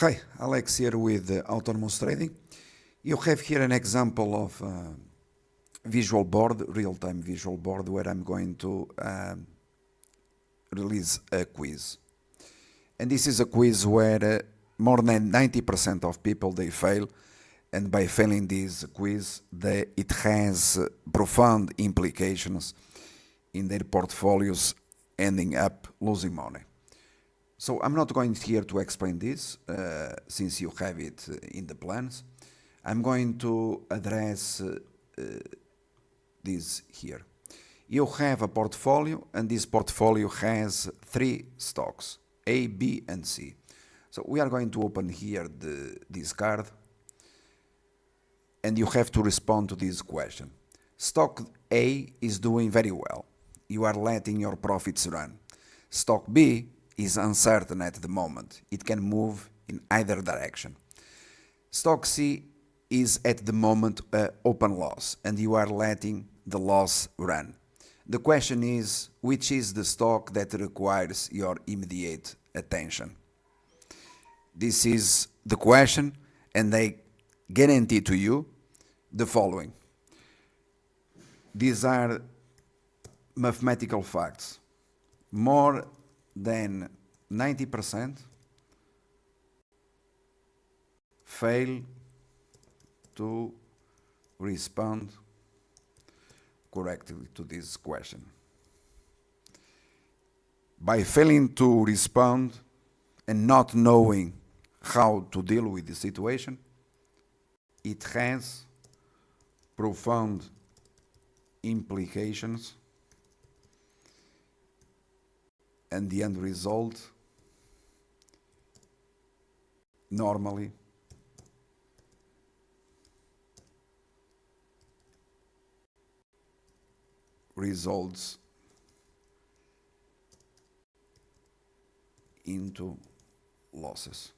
Hi, Alex here with Autonomous Trading. You have here an example of visual board, real-time visual board, where I'm going to release a quiz. And this is a quiz where more than 90% of people, they fail. And by failing this quiz, it has profound implications in their portfolios, ending up losing money. So I'm not going here to explain this, since you have it in the plans. I'm going to address this here. You have a portfolio, and this portfolio has three stocks, A, B, and C. So we are going to open here this card, and you have to respond to this question. Stock A is doing very well. You are letting your profits run. Stock B is uncertain at the moment. It can move in either direction. Stock C is at the moment open loss, and you are letting the loss run. The question is, which is the stock that requires your immediate attention? This is the question, and I guarantee to you the following. These are mathematical facts. More than 90% fail to respond correctly to this question. By failing to respond and not knowing how to deal with the situation, it has profound implications, and the end result normally results into losses.